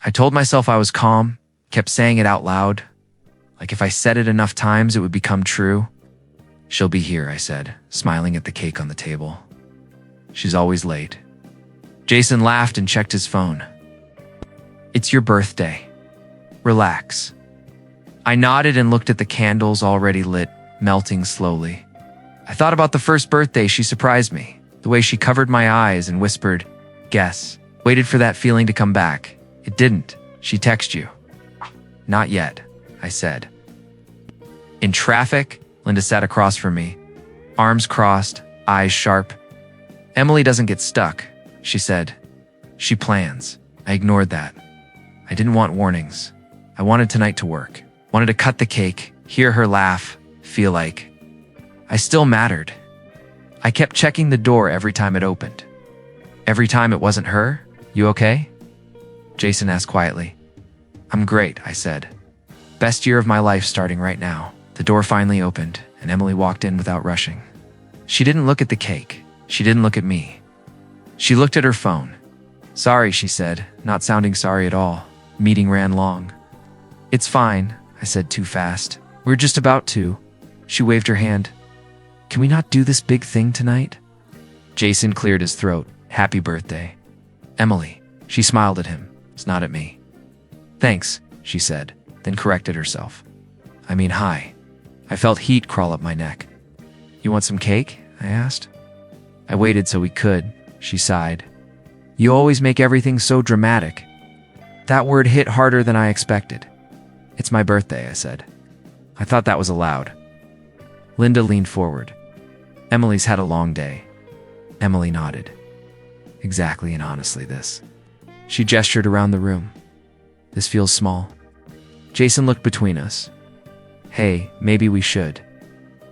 I told myself I was calm, kept saying it out loud. Like if I said it enough times, it would become true. She'll be here, I said, smiling at the cake on the table. She's always late. Jason laughed and checked his phone. It's your birthday. Relax. I nodded and looked at the candles already lit, melting slowly. I thought about the first birthday she surprised me, the way she covered my eyes and whispered, "Guess." Waited for that feeling to come back. It didn't. She texted you. Not yet, I said. In traffic, Linda sat across from me, arms crossed, eyes sharp. Emily doesn't get stuck, she said. She plans. I ignored that. I didn't want warnings. I wanted tonight to work. Wanted to cut the cake, hear her laugh, feel like I still mattered. I kept checking the door every time it opened. Every time it wasn't her. You okay? Jason asked quietly. I'm great, I said. Best year of my life starting right now. The door finally opened, and Emily walked in without rushing. She didn't look at the cake. She didn't look at me. She looked at her phone. Sorry, she said, not sounding sorry at all. Meeting ran long. It's fine, I said too fast. We're just about to. She waved her hand. Can we not do this big thing tonight? Jason cleared his throat. Happy birthday. Emily. She smiled at him. It's not at me. Thanks, she said, then corrected herself. I mean, hi. I felt heat crawl up my neck. You want some cake? I asked. I waited so we could, she sighed. You always make everything so dramatic. That word hit harder than I expected. It's my birthday, I said. I thought that was allowed. Linda leaned forward. Emily's had a long day. Emily nodded. Exactly and honestly this. She gestured around the room. This feels small. Jason looked between us. Hey, maybe we should.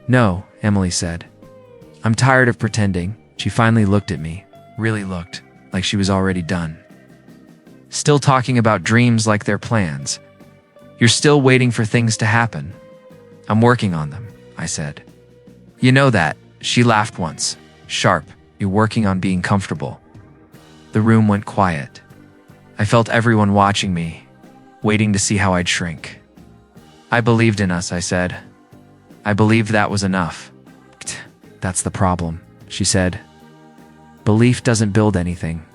No, Emily said. I'm tired of pretending. She finally looked at me. Really looked, like she was already done. Still talking about dreams like they're plans. You're still waiting for things to happen. I'm working on them, I said. You know that, she laughed once. Sharp, you're working on being comfortable. The room went quiet. I felt everyone watching me, waiting to see how I'd shrink. I believed in us, I said. I believed that was enough. That's the problem, she said. Belief doesn't build anything.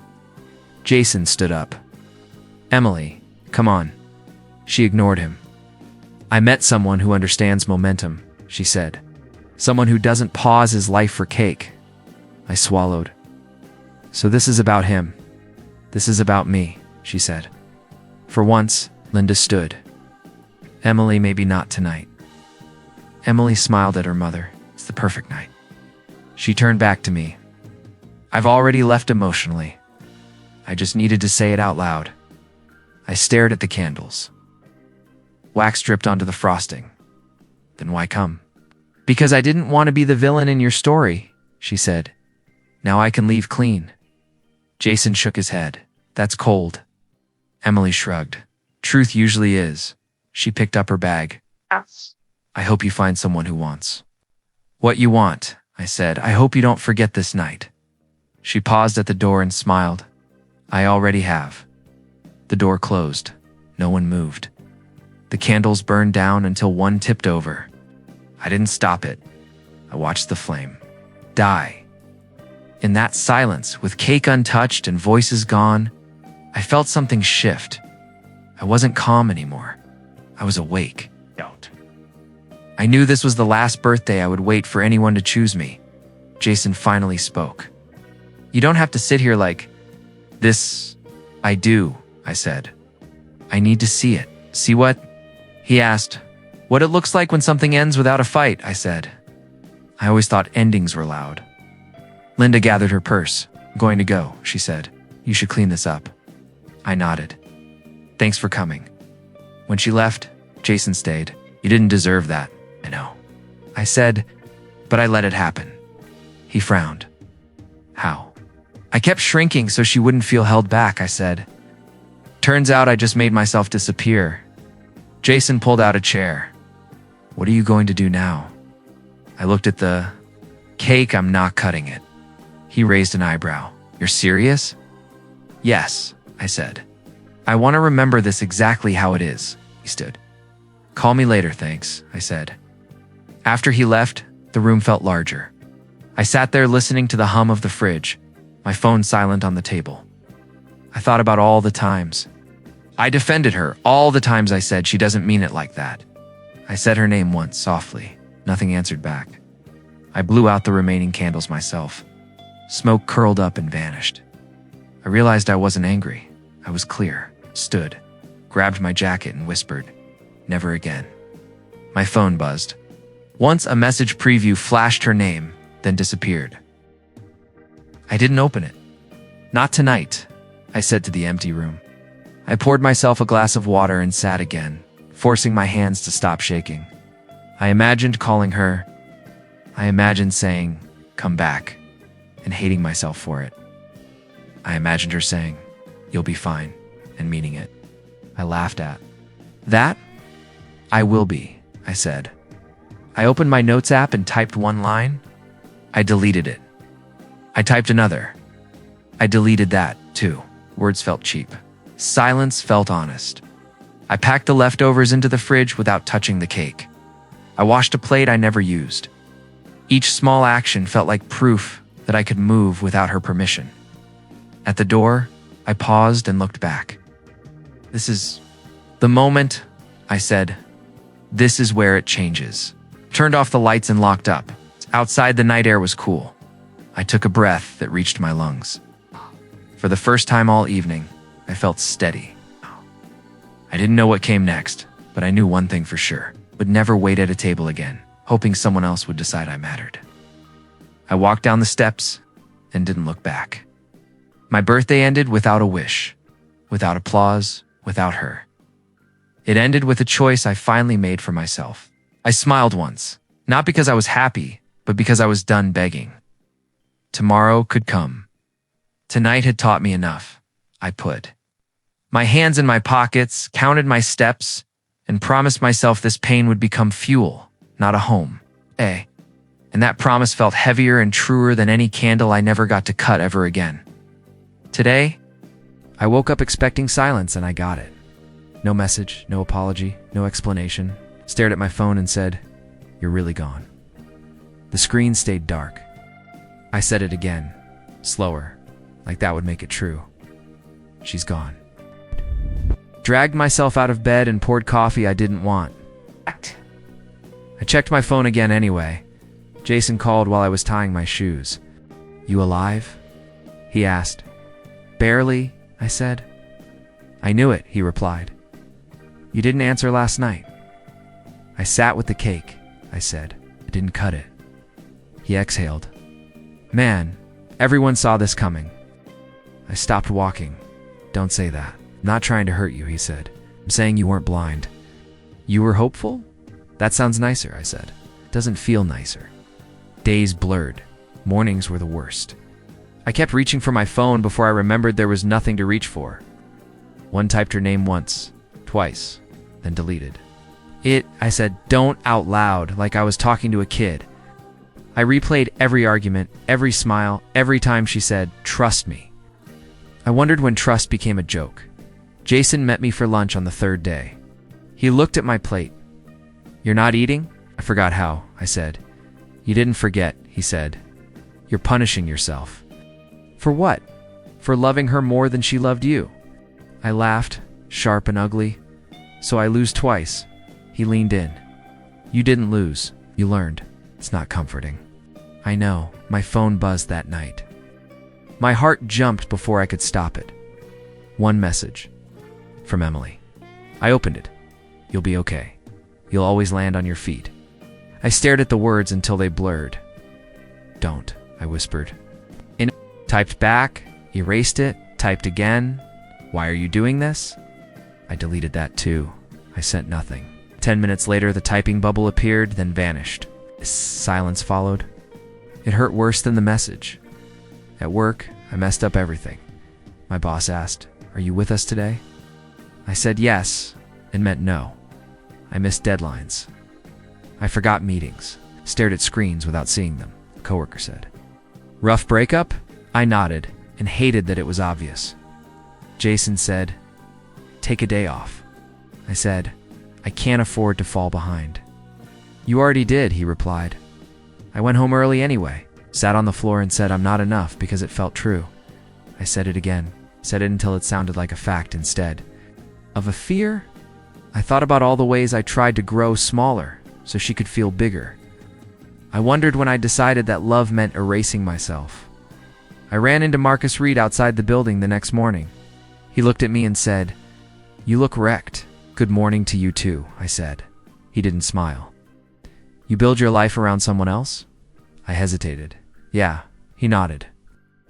Jason stood up. Emily, come on. She ignored him. I met someone who understands momentum, she said. Someone who doesn't pause his life for cake. I swallowed. So this is about him. This is about me, she said. For once, Linda stood. Emily, maybe not tonight. Emily smiled at her mother. It's the perfect night. She turned back to me. I've already left emotionally. I just needed to say it out loud. I stared at the candles. Wax dripped onto the frosting. Then why come? Because I didn't want to be the villain in your story, she said. Now I can leave clean. Jason shook his head. That's cold. Emily shrugged. Truth usually is. She picked up her bag. I hope you find someone who wants what you want, I said. I hope you don't forget this night. She paused at the door and smiled. I already have. The door closed. No one moved. The candles burned down until one tipped over. I didn't stop it. I watched the flame die. In that silence, with cake untouched and voices gone, I felt something shift. I wasn't calm anymore. I was awake. Don't. I knew this was the last birthday I would wait for anyone to choose me. Jason finally spoke. You don't have to sit here like this. I do, I said. I need to see it. See what? He asked. What it looks like when something ends without a fight, I said. I always thought endings were loud. Linda gathered her purse. I'm going to go, she said. You should clean this up. I nodded. Thanks for coming. When she left, Jason stayed. You didn't deserve that, I know. I said, but I let it happen. He frowned. How? I kept shrinking so she wouldn't feel held back, I said. Turns out I just made myself disappear. Jason pulled out a chair. What are you going to do now? I looked at the cake. I'm not cutting it. He raised an eyebrow. You're serious? Yes, I said. I want to remember this exactly how it is, he stood. Call me later, thanks, I said. After he left, the room felt larger. I sat there listening to the hum of the fridge, my phone silent on the table. I thought about all the times. I defended her, all the times I said she doesn't mean it like that. I said her name once, softly. Nothing answered back. I blew out the remaining candles myself. Smoke curled up and vanished. I realized I wasn't angry. I was clear, stood, grabbed my jacket and whispered, "Never again." My phone buzzed. Once a message preview flashed her name, then disappeared. I didn't open it. "Not tonight," I said to the empty room. I poured myself a glass of water and sat again, forcing my hands to stop shaking. I imagined calling her. I imagined saying, "Come back," and hating myself for it. I imagined her saying, "You'll be fine," and meaning it. I laughed at that. "I will be," I said. I opened my notes app and typed one line. I deleted it. I typed another. I deleted that, too. Words felt cheap. Silence felt honest. I packed the leftovers into the fridge without touching the cake. I washed a plate I never used. Each small action felt like proof that I could move without her permission. At the door, I paused and looked back. "This is the moment," I said. "This is where it changes." Turned off the lights and locked up. Outside, the night air was cool. I took a breath that reached my lungs. For the first time all evening, I felt steady. I didn't know what came next, but I knew one thing for sure. Would never wait at a table again, hoping someone else would decide I mattered. I walked down the steps and didn't look back. My birthday ended without a wish, without applause, without her. It ended with a choice I finally made for myself. I smiled once, not because I was happy, but because I was done begging. Tomorrow could come. Tonight had taught me enough. I put my hands in my pockets, counted my steps, and promised myself this pain would become fuel, not a home. And that promise felt heavier and truer than any candle I never got to cut ever again. Today, I woke up expecting silence and I got it. No message, no apology, no explanation. Stared at my phone and said, "You're really gone." The screen stayed dark. I said it again, slower, like that would make it true. "She's gone." Dragged myself out of bed and poured coffee I didn't want. I checked my phone again anyway. Jason called while I was tying my shoes. "You alive?" he asked. "Barely," I said. "I knew it," he replied. "You didn't answer last night." "I sat with the cake," I said. "I didn't cut it." He exhaled. "Man, everyone saw this coming." I stopped walking. "Don't say that. I'm not trying to hurt you," he said. "I'm saying you weren't blind." "You were hopeful?" "That sounds nicer," I said. "It doesn't feel nicer." Days blurred. Mornings were the worst. I kept reaching for my phone before I remembered there was nothing to reach for. One typed her name once, twice, then deleted. I said, "Don't," out loud, like I was talking to a kid. I replayed every argument, every smile, every time she said, "Trust me." I wondered when trust became a joke. Jason met me for lunch on the third day. He looked at my plate. "You're not eating?" "I forgot how," I said. "You didn't forget," he said. "You're punishing yourself." "For what?" "For loving her more than she loved you." I laughed, sharp and ugly. "So I lose twice." He leaned in. "You didn't lose. You learned." It's not comforting. I know. My phone buzzed that night. My heart jumped before I could stop it. One message. From Emily. I opened it. "You'll be okay. You'll always land on your feet." I stared at the words until they blurred. "Don't," I whispered. Typed back, erased it, typed again. "Why are you doing this?" I deleted that too. I sent nothing. 10 minutes later, the typing bubble appeared, then vanished. Silence followed. It hurt worse than the message. At work, I messed up everything. My boss asked, "Are you with us today?" I said yes, and meant no. I missed deadlines. I forgot meetings, stared at screens without seeing them, a coworker said. "Rough breakup?" I nodded and hated that it was obvious. Jason said, take a day off. I said, I can't afford to fall behind. You already did, he replied. I went home early anyway, sat on the floor and said I'm not enough because it felt true. I said it again, said it until it sounded like a fact instead of a fear. I thought about all the ways I tried to grow smaller so she could feel bigger. I wondered when I decided that love meant erasing myself. I ran into Marcus Reed outside the building the next morning. He looked at me and said, You look wrecked. Good morning to you too, I said. He didn't smile. You build your life around someone else? I hesitated. Yeah, he nodded.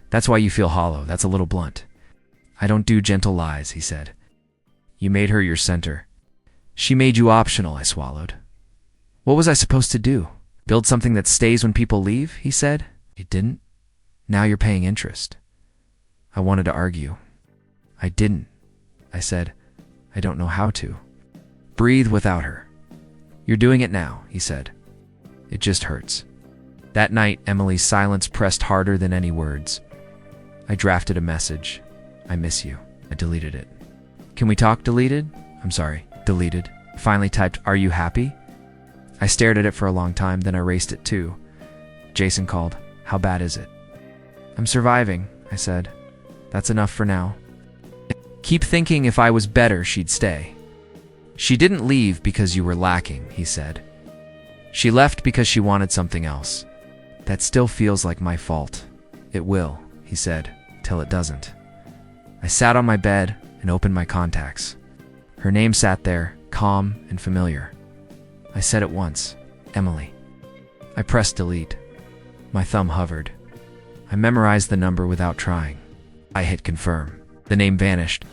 That's why you feel hollow. That's a little blunt. I don't do gentle lies, he said. You made her your center. She made you optional, I swallowed. What was I supposed to do? Build something that stays when people leave, he said. It didn't. Now you're paying interest. I wanted to argue. I didn't. I said, I don't know how to. Breathe without her. You're doing it now, he said. It just hurts. That night, Emily's silence pressed harder than any words. I drafted a message. I miss you. I deleted it. Can we talk? Deleted? I'm sorry. Deleted. Finally typed, Are you happy? I stared at it for a long time, then I erased it too. Jason called. How bad is it? I'm surviving, I said. That's enough for now. Keep thinking if I was better, she'd stay. She didn't leave because you were lacking, he said. She left because she wanted something else. That still feels like my fault. It will, he said, till it doesn't. I sat on my bed and opened my contacts. Her name sat there, calm and familiar. I said it once, Emily. I pressed delete. My thumb hovered. I memorized the number without trying. I hit confirm. The name vanished.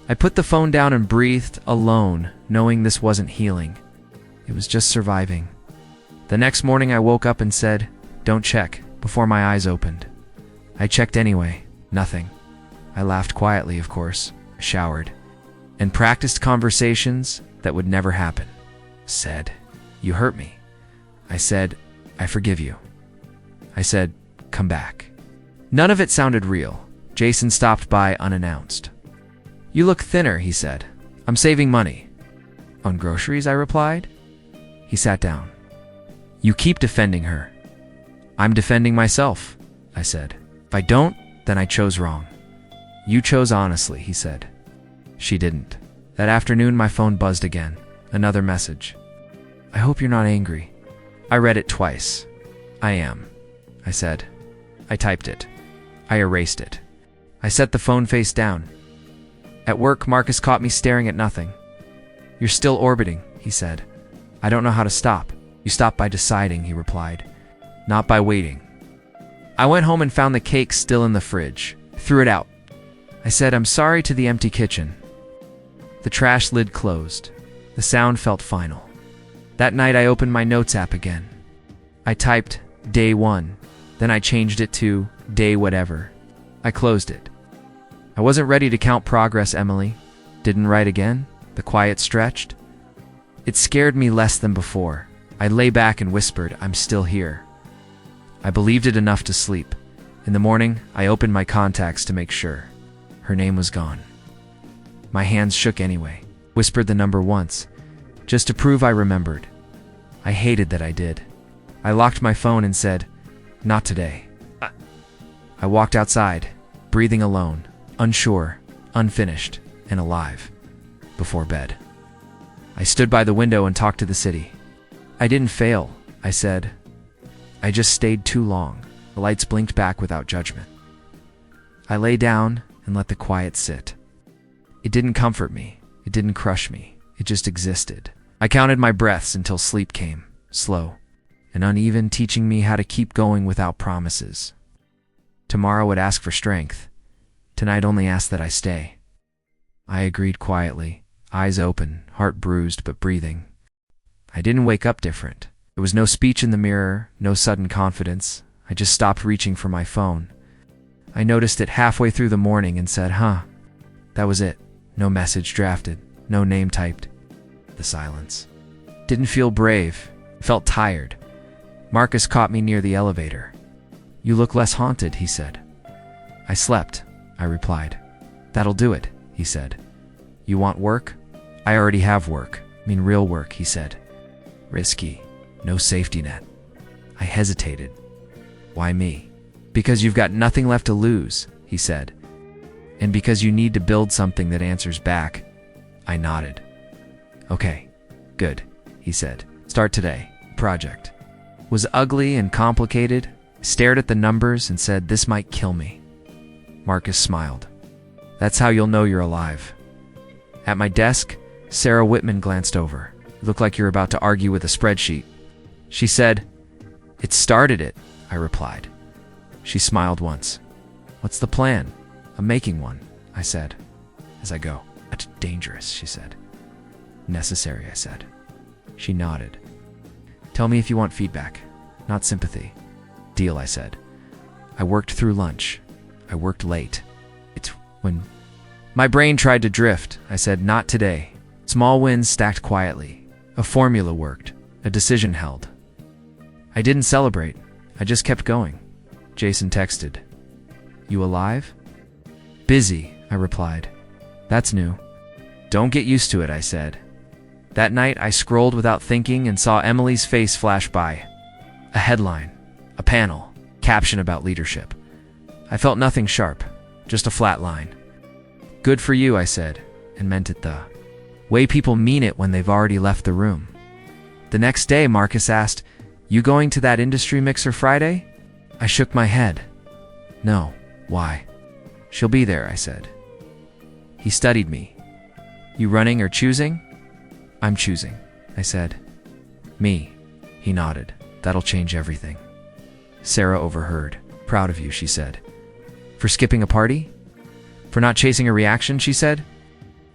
I put the phone down and breathed, alone, knowing this wasn't healing. It was just surviving. The next morning I woke up and said, Don't check, before my eyes opened. I checked anyway. Nothing. I laughed quietly, of course, showered, and practiced conversations that would never happen. Said, You hurt me. I said, I forgive you. I said, Come back. None of it sounded real. Jason stopped by unannounced. You look thinner, he said. I'm saving money. On groceries, I replied. He sat down. You keep defending her. I'm defending myself, I said. If I don't, then I chose wrong. You chose honestly, he said. She didn't. That afternoon, my phone buzzed again. Another message. I hope you're not angry. I read it twice. I am, I said. I typed it. I erased it. I set the phone face down. At work, Marcus caught me staring at nothing. You're still orbiting, he said. I don't know how to stop. You stop by deciding, he replied. Not by waiting. I went home and found the cake still in the fridge. Threw it out. I said, I'm sorry to the empty kitchen. The trash lid closed. The sound felt final. That night I opened my notes app again. I typed day 1. Then I changed it to day whatever. I closed it. I wasn't ready to count progress, Emily. Didn't write again. The quiet stretched. It scared me less than before. I lay back and whispered, I'm still here. I believed it enough to sleep. In the morning, I opened my contacts to make sure. Her name was gone. My hands shook anyway. Whispered the number once, just to prove I remembered. I hated that I did. I locked my phone and said, Not today. I walked outside, breathing alone, unsure, unfinished, and alive, before bed. I stood by the window and talked to the city. I didn't fail, I said. I just stayed too long. The lights blinked back without judgment. I lay down and let the quiet sit. It didn't comfort me. It didn't crush me. It just existed. I counted my breaths until sleep came, slow and uneven, teaching me how to keep going without promises. Tomorrow would ask for strength. Tonight only asked that I stay. I agreed quietly, eyes open, heart bruised but breathing. I didn't wake up different. There was no speech in the mirror, no sudden confidence. I just stopped reaching for my phone. I noticed it halfway through the morning and said, That was it. No message drafted, no name typed. The silence. Didn't feel brave. Felt tired. Marcus caught me near the elevator. You look less haunted, he said. I slept, I replied. That'll do it, he said. You want work? I already have work. I mean real work, he said. Risky. No safety net. I hesitated. Why me? Because you've got nothing left to lose, he said. And because you need to build something that answers back. I nodded. Okay, good, he said. Start today. Project. Was ugly and complicated, stared at the numbers and said, this might kill me. Marcus smiled. That's how you'll know you're alive. At my desk, Sarah Whitman glanced over. You look like you're about to argue with a spreadsheet. She said, it started it, I replied. She smiled once. What's the plan? I'm making one, I said. As I go. That's dangerous, she said. Necessary, I said. She nodded. Tell me if you want feedback, not sympathy. Deal, I said. I worked through lunch. I worked late. It's when... My brain tried to drift. I said, not today. Small wins stacked quietly. A formula worked. A decision held. I didn't celebrate. I just kept going. Jason texted. You alive? Busy, I replied. That's new. Don't get used to it, I said. That night, I scrolled without thinking and saw Emily's face flash by. A headline, a panel, caption about leadership. I felt nothing sharp, just a flat line. Good for you, I said, and meant it the way people mean it when they've already left the room. The next day, Marcus asked, you going to that industry mixer Friday? I shook my head. No, why? She'll be there, I said. He studied me. You running or choosing? I'm choosing, I said. Me, he nodded. That'll change everything. Sarah overheard. Proud of you, she said. For skipping a party? For not chasing a reaction, she said.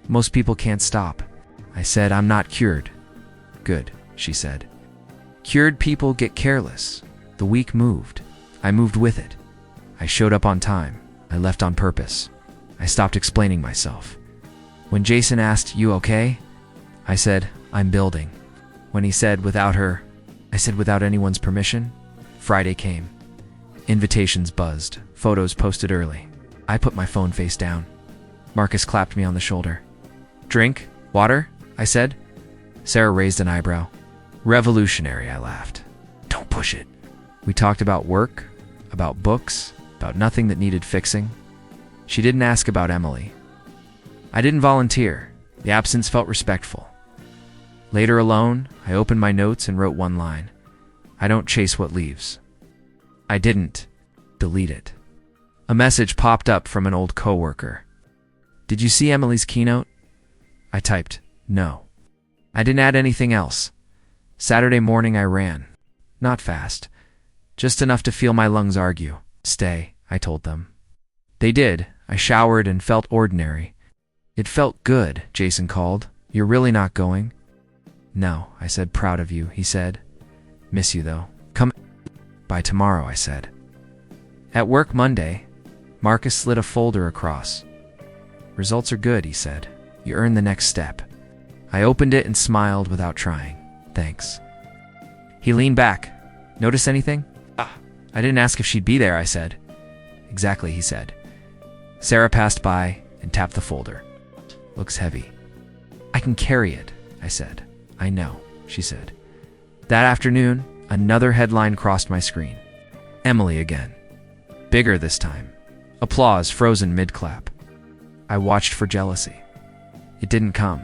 Most people can't stop. I said, I'm not cured. Good, she said. Cured people get careless. The week moved. I moved with it. I showed up on time. I left on purpose. I stopped explaining myself. When Jason asked, you okay? I said, I'm building. When he said, without her, I said, without anyone's permission. Friday came. Invitations buzzed. Photos posted early. I put my phone face down. Marcus clapped me on the shoulder. Drink? Water? I said. Sarah raised an eyebrow. Revolutionary, I laughed. Don't push it. We talked about work, about books, about nothing that needed fixing. She didn't ask about Emily. I didn't volunteer. The absence felt respectful. Later alone, I opened my notes and wrote one line. I don't chase what leaves. I didn't delete it. A message popped up from an old coworker. Did you see Emily's keynote? I typed, no. I didn't add anything else. Saturday morning I ran. Not fast. Just enough to feel my lungs argue. Stay, I told them. They did. I showered and felt ordinary. It felt good, Jason called. You're really not going? No, I said, proud of you, he said. Miss you though. Come by tomorrow, I said. At work Monday, Marcus slid a folder across. Results are good, he said. You earned the next step. I opened it and smiled without trying. Thanks. He leaned back. Notice anything? I didn't ask if she'd be there, I said. Exactly, he said. Sarah passed by and tapped the folder. Looks heavy. I can carry it, I said. I know, she said. That afternoon, another headline crossed my screen. Emily again. Bigger this time. Applause frozen mid-clap. I watched for jealousy. It didn't come.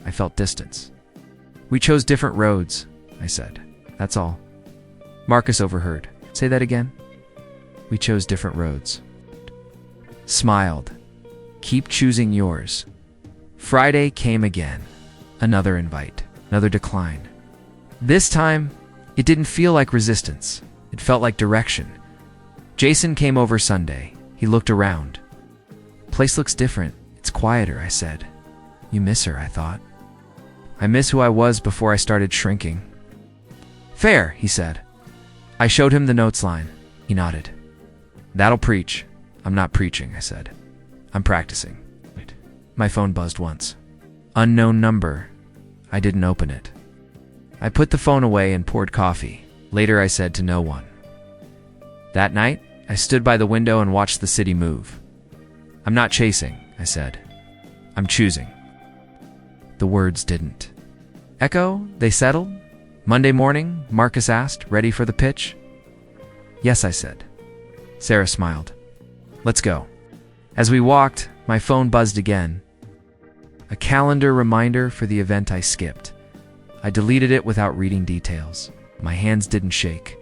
I felt distance. We chose different roads, I said. That's all. Marcus overheard. Say that again. We chose different roads. Smiled. Keep choosing yours. Friday came again. Another invite. Another decline. This time, it didn't feel like resistance. It felt like direction. Jason came over Sunday. He looked around. Place looks different. It's quieter, I said. You miss her, I thought. I miss who I was before I started shrinking. Fair, he said. I showed him the notes line. He nodded. That'll preach. I'm not preaching, I said. I'm practicing. My phone buzzed once. Unknown number. I didn't open it. I put the phone away and poured coffee. Later I said to no one. That night, I stood by the window and watched the city move. I'm not chasing, I said. I'm choosing. The words didn't. Echo, they settled? Monday morning, Marcus asked, ready for the pitch? Yes, I said. Sarah smiled. Let's go. As we walked, my phone buzzed again. A calendar reminder for the event I skipped. I deleted it without reading details. My hands didn't shake.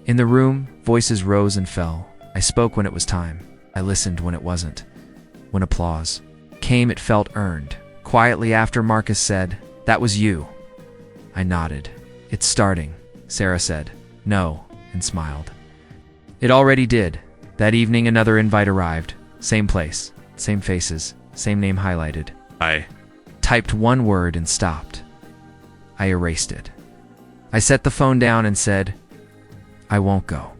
In the room, voices rose and fell. I spoke when it was time. I listened when it wasn't. When applause came, it felt earned. Quietly after Marcus said, "That was you." I nodded. "It's starting," Sarah said. "No," and smiled. It already did. That evening, another invite arrived. Same place, same faces, same name highlighted. I typed one word and stopped. I erased it. I set the phone down and said, "I won't go."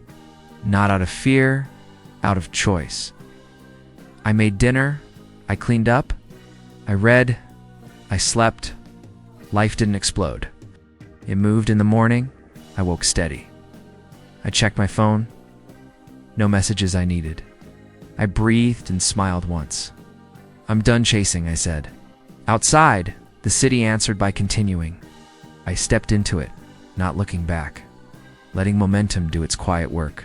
Not out of fear, out of choice. I made dinner. I cleaned up. I read. I slept. Life didn't explode. It moved in the morning. I woke steady. I checked my phone. No messages I needed. I breathed and smiled once. "I'm done chasing," I said. Outside, the city answered by continuing. I stepped into it, not looking back, letting momentum do its quiet work,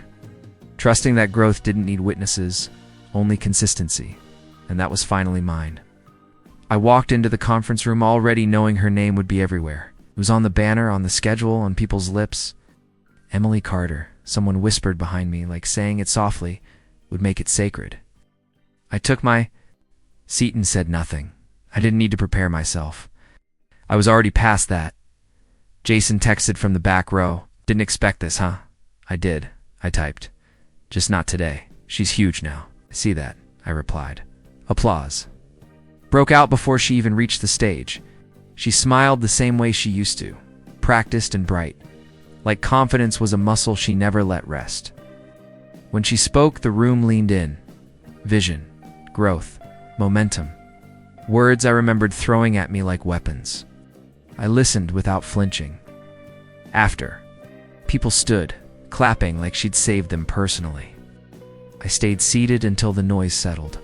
trusting that growth didn't need witnesses, only consistency, and that was finally mine. I walked into the conference room already knowing her name would be everywhere. It was on the banner, on the schedule, on people's lips. Emily Carter, someone whispered behind me, like saying it softly would make it sacred. I took my seat and said nothing. I didn't need to prepare myself. I was already past that. Jason texted from the back row. "Didn't expect this, huh?" "I did," I typed. "Just not today. She's huge now." "I see that," I replied. Applause broke out before she even reached the stage. She smiled the same way she used to, practiced and bright, like confidence was a muscle she never let rest. When she spoke, the room leaned in. Vision, growth, momentum. Words I remembered throwing at me like weapons. I listened without flinching. After, people stood, clapping like she'd saved them personally. I stayed seated until the noise settled.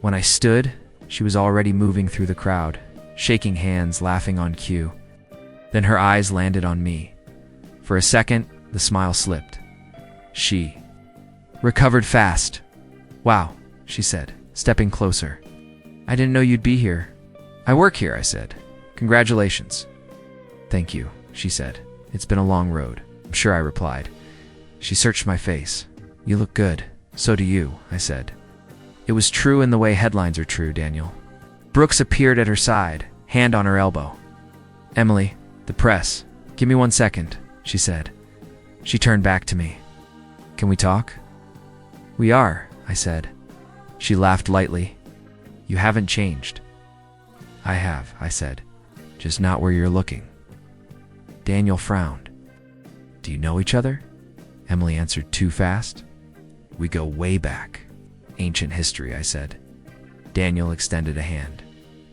When I stood, she was already moving through the crowd, shaking hands, laughing on cue. Then her eyes landed on me. For a second, the smile slipped. She recovered fast. "Wow," she said, stepping closer. "I didn't know you'd be here." "I work here," I said. "Congratulations." "Thank you," she said. "It's been a long road." "I'm sure," I replied. She searched my face. "You look good." "So do you," I said. It was true in the way headlines are true, Daniel. Brooks appeared at her side, hand on her elbow. "Emily, the press. Give me 1 second," she said. She turned back to me. "Can we talk?" "We are," I said. She laughed lightly. "You haven't changed." "I have," I said. "Just not where you're looking." Daniel frowned. "Do you know each other?" Emily answered too fast. "We go way back. Ancient history," I said. Daniel extended a hand.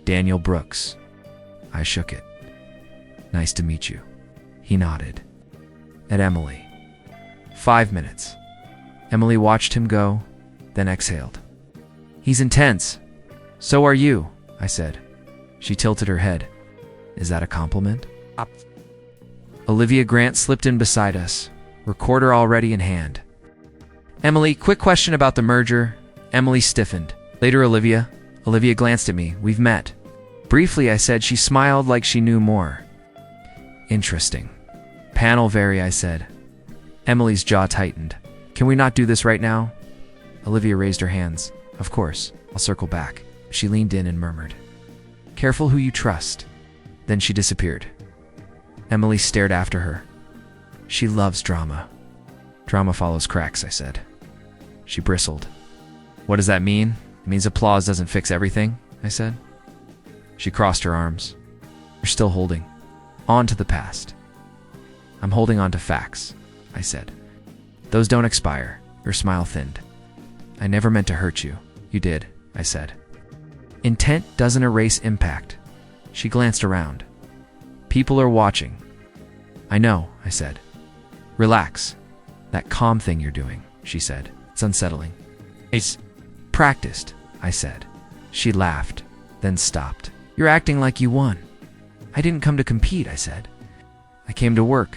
"Daniel Brooks." I shook it. "Nice to meet you." He nodded. At Emily. 5 minutes. Emily watched him go, then exhaled. "He's intense." "So are you," I said. She tilted her head. "Is that a compliment?" Olivia Grant slipped in beside us, recorder already in hand. "Emily, quick question about the merger." Emily stiffened. "Later, Olivia." Olivia glanced at me. "We've met." Briefly, I said. She smiled like she knew more. "Interesting. Panel vary," I said. Emily's jaw tightened. "Can we not do this right now?" Olivia raised her hands. "Of course. I'll circle back." She leaned in and murmured, "Careful who you trust." Then she disappeared. Emily stared after her. "She loves drama." "Drama follows cracks," I said. She bristled. "What does that mean?" "It means applause doesn't fix everything," I said. She crossed her arms. "You're still holding on to the past." "I'm holding on to facts," I said. "Those don't expire." Her smile thinned. "I never meant to hurt you." "You did," I said. "Intent doesn't erase impact." She glanced around. "People are watching." "I know," I said. "Relax. That calm thing you're doing," she said. "It's unsettling." "It's practiced," I said. She laughed, then stopped. You're acting like you won. I didn't come to compete, I said. I came to work.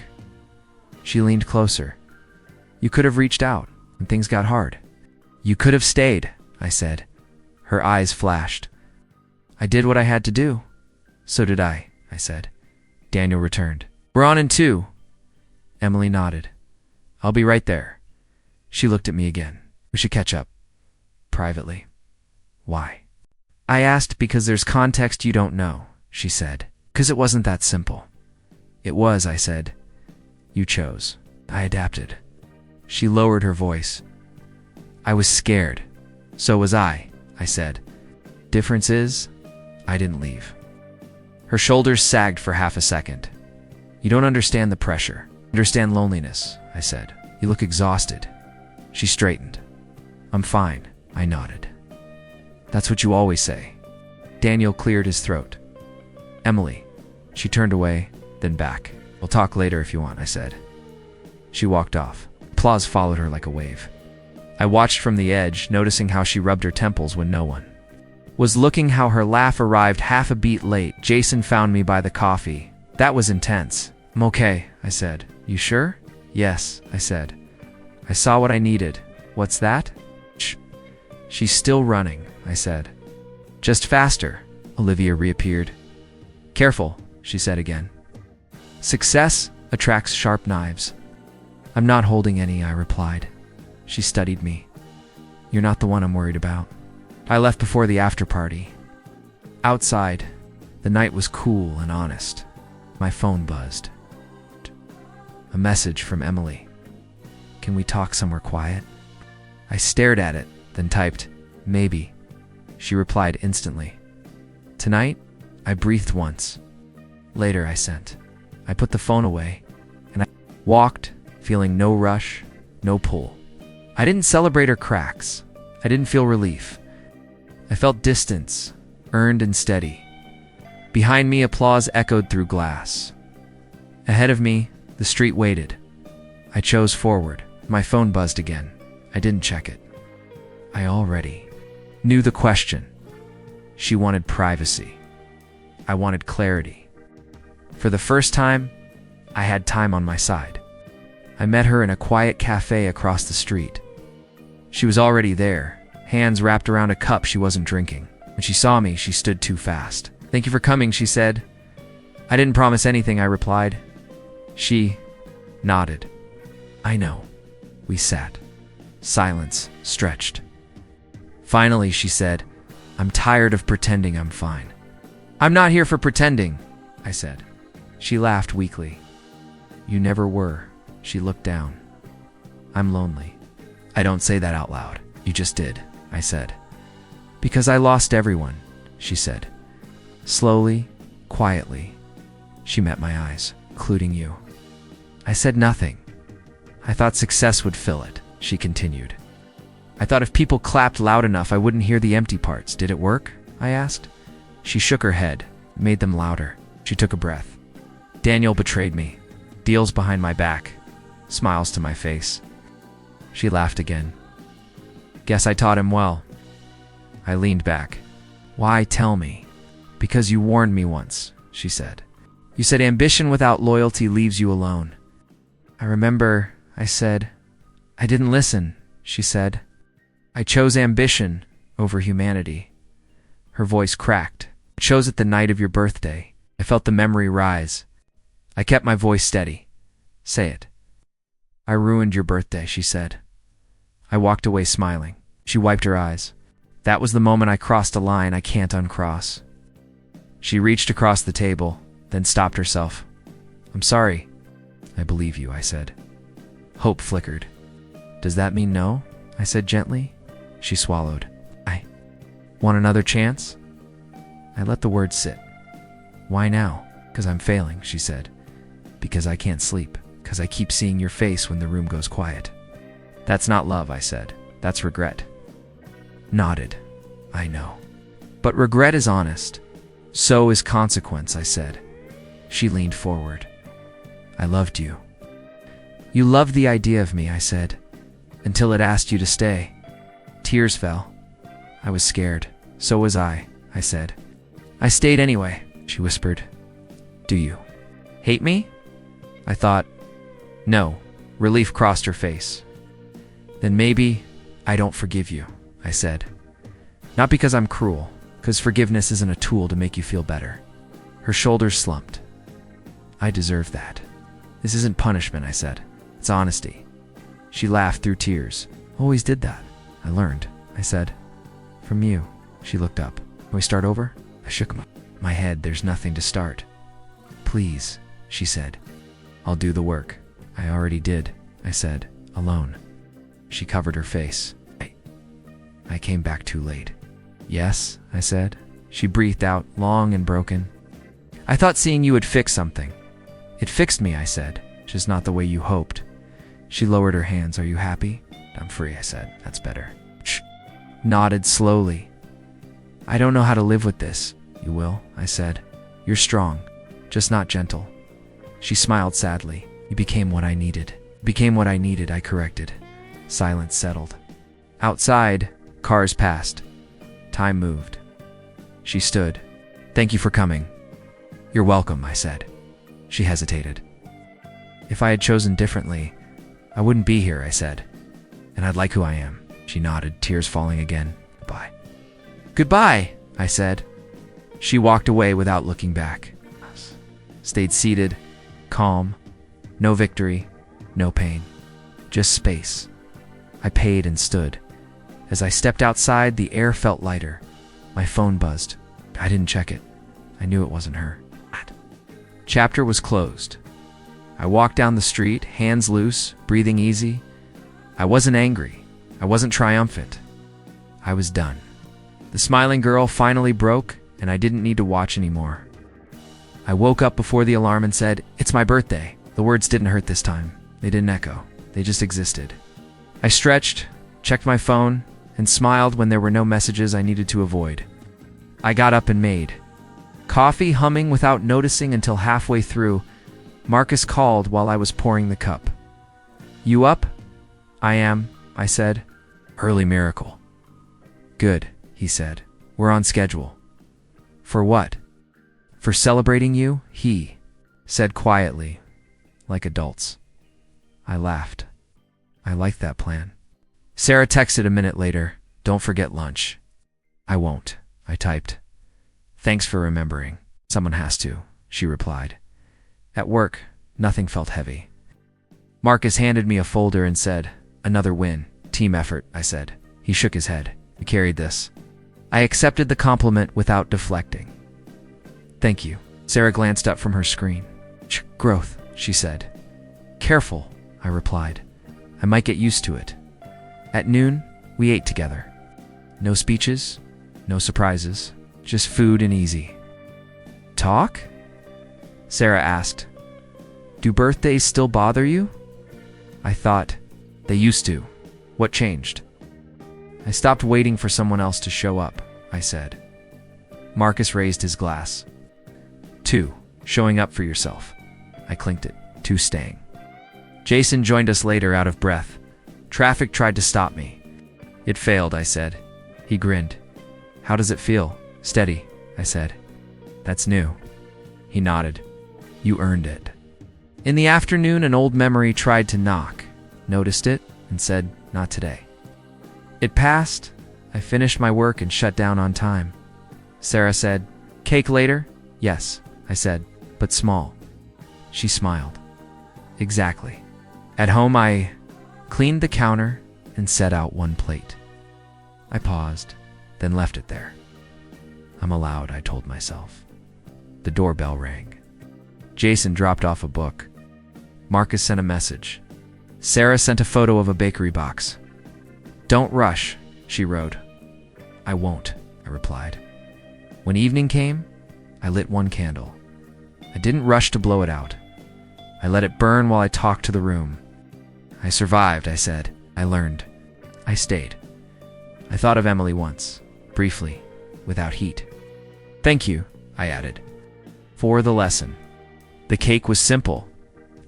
She leaned closer. You could have reached out when things got hard. You could have stayed, I said. Her eyes flashed. I did what I had to do. So did I said. Daniel returned. We're on in 2. Emily nodded. I'll be right there. She looked at me again. We should catch up. Privately. Why? I asked because there's context you don't know, she said. 'Cause it wasn't that simple. It was, I said. You chose. I adapted. She lowered her voice. I was scared. So was I said. Difference is, I didn't leave. Her shoulders sagged for half a second. You don't understand the pressure. Understand loneliness, I said. You look exhausted. She straightened. I'm fine, I nodded. That's what you always say. Daniel cleared his throat. Emily. She turned away, then back. We'll talk later if you want, I said. She walked off. Applause followed her like a wave. I watched from the edge, noticing how she rubbed her temples when no one was looking, how her laugh arrived half a beat late. Jason found me by the coffee. That was intense. I'm okay, I said. You sure? Yes, I said. I saw what I needed. What's that? Shh. She's still running, I said. Just faster. Olivia reappeared. Careful, she said again. Success attracts sharp knives. I'm not holding any, I replied. She studied me. You're not the one I'm worried about. I left before the after party. Outside, the night was cool and honest. My phone buzzed. A message from Emily. Can we talk somewhere quiet? I stared at it, then typed, maybe. She replied instantly. Tonight, I breathed once. Later, I sent. I put the phone away, and I walked, feeling no rush, no pull. I didn't celebrate her cracks. I didn't feel relief. I felt distance, earned and steady. Behind me, applause echoed through glass. Ahead of me, the street waited. I chose forward. My phone buzzed again. I didn't check it. I already knew the question. She wanted privacy. I wanted clarity. For the first time, I had time on my side. I met her in a quiet cafe across the street. She was already there, hands wrapped around a cup she wasn't drinking. When she saw me, she stood too fast. Thank you for coming, she said. I didn't promise anything, I replied. She nodded. I know. We sat. Silence stretched. Finally, she said, I'm tired of pretending I'm fine. I'm not here for pretending, I said. She laughed weakly. You never were. She looked down. I'm lonely. I don't say that out loud. You just did, I said. Because I lost everyone, she said. Slowly, quietly, she met my eyes, including you. I said nothing. I thought success would fill it, she continued. I thought if people clapped loud enough, I wouldn't hear the empty parts. Did it work? I asked. She shook her head, made them louder. She took a breath. Daniel betrayed me. Deals behind my back. Smiles to my face. She laughed again. Guess I taught him well. I leaned back. Why tell me? Because you warned me once, she said. You said ambition without loyalty leaves you alone. I remember, I said. I didn't listen, she said. I chose ambition over humanity. Her voice cracked. I chose it the night of your birthday. I felt the memory rise. I kept my voice steady. Say it. I ruined your birthday, she said. I walked away smiling. She wiped her eyes. That was the moment I crossed a line I can't uncross. She reached across the table, then stopped herself. I'm sorry. I believe you, I said. Hope flickered. Does that mean no? I said gently. She swallowed. I want another chance? I let the words sit. Why now? Because I'm failing, she said. Because I can't sleep. Because I keep seeing your face when the room goes quiet. That's not love, I said. That's regret. Nodded. I know. But regret is honest. So is consequence, I said. She leaned forward. I loved you. You loved the idea of me, I said, until it asked you to stay. Tears fell. I was scared. So was I said. I stayed anyway, she whispered. Do you hate me? I thought. No. Relief crossed her face. Then maybe I don't forgive you, I said. Not because I'm cruel, because forgiveness isn't a tool to make you feel better. Her shoulders slumped. I deserve that. This isn't punishment, I said. It's honesty. She laughed through tears. Always did that. I learned, I said. From you. She looked up. Can we start over? I shook my head. There's nothing to start. Please, she said. I'll do the work. I already did, I said, alone. She covered her face. I came back too late. Yes, I said. She breathed out, long and broken. I thought seeing you would fix something. It fixed me, I said, just not the way you hoped. She lowered her hands. Are you happy? I'm free, I said. That's better. Shh. Nodded slowly. I don't know how to live with this. You will, I said. You're strong, just not gentle. She smiled sadly. You became what I needed. Became what I needed, I corrected. Silence settled. Outside, cars passed. Time moved. She stood. Thank you for coming. You're welcome, I said. She hesitated. If I had chosen differently, I wouldn't be here, I said. And I'd like who I am. She nodded, tears falling again. Goodbye. Goodbye, I said. She walked away without looking back. Stayed seated, calm. No victory, no pain. Just space. I paid and stood. As I stepped outside, the air felt lighter. My phone buzzed. I didn't check it. I knew it wasn't her. Chapter was closed. I walked down the street, hands loose, breathing easy. I wasn't angry. I wasn't triumphant. I was done. The smiling girl finally broke, and I didn't need to watch anymore. I woke up before the alarm and said, "It's my birthday." The words didn't hurt this time. They didn't echo. They just existed. I stretched, checked my phone, and smiled when there were no messages I needed to avoid. I got up and made coffee, humming without noticing until halfway through. Marcus called while I was pouring the cup. You up? I am, I said. Early miracle. Good, he said. We're on schedule. For what? For celebrating you, he said quietly, like adults. I laughed. I liked that plan. Sarah texted a minute later, don't forget lunch. I won't, I typed. Thanks for remembering. Someone has to, she replied. At work, nothing felt heavy. Marcus handed me a folder and said, another win. Team effort, I said. He shook his head. We carried this. I accepted the compliment without deflecting. Thank you. Sarah glanced up from her screen. Growth, she said. Careful, I replied. I might get used to it. At noon, we ate together. No speeches, no surprises, just food and easy. Talk? Sarah asked. Do birthdays still bother you? I thought, they used to. What changed? I stopped waiting for someone else to show up, I said. Marcus raised his glass. 2. Showing up for yourself. I clinked it. 2 staying. Jason joined us later, out of breath. Traffic tried to stop me. It failed, I said. He grinned. How does it feel? Steady, I said. That's new. He nodded. You earned it. In the afternoon, an old memory tried to knock. Noticed it and said, not today. It passed. I finished my work and shut down on time. Sarah said, cake later? Yes, I said, but small. She smiled. Exactly. At home, I cleaned the counter and set out 1 plate. I paused, then left it there. I'm allowed, I told myself. The doorbell rang. Jason dropped off a book. Marcus sent a message. Sarah sent a photo of a bakery box. Don't rush, she wrote. I won't, I replied. When evening came, I lit 1 candle. I didn't rush to blow it out. I let it burn while I talked to the room. I survived, I said. I learned. I stayed. I thought of Emily once, briefly, without heat. Thank you, I added, for the lesson. The cake was simple.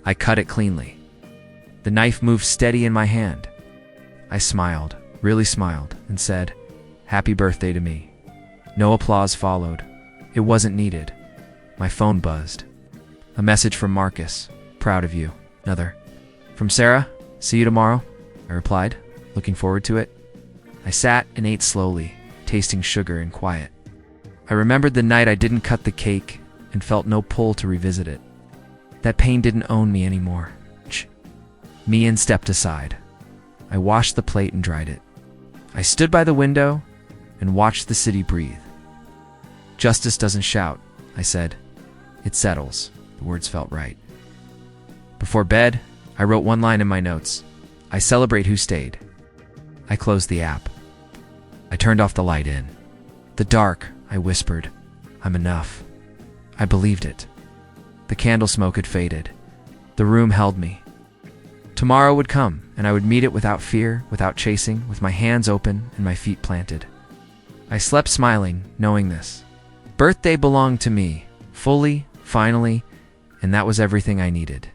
I cut it cleanly. The knife moved steady in my hand. I smiled, really smiled, and said, Happy birthday to me. No applause followed. It wasn't needed. My phone buzzed. A message from Marcus. Proud of you. Another. From Sarah. See you tomorrow, I replied, looking forward to it. I sat and ate slowly, tasting sugar in quiet. I remembered the night I didn't cut the cake and felt no pull to revisit it. That pain didn't own me anymore. Mian stepped aside. I washed the plate and dried it. I stood by the window and watched the city breathe. Justice doesn't shout, I said. It settles. The words felt right. Before bed, I wrote one line in my notes. I celebrate who stayed. I closed the app. I turned off the light in. The dark, I whispered. I'm enough. I believed it. The candle smoke had faded. The room held me. Tomorrow would come, and I would meet it without fear, without chasing, with my hands open and my feet planted. I slept smiling, knowing this. Birthday belonged to me, fully, finally, and that was everything I needed.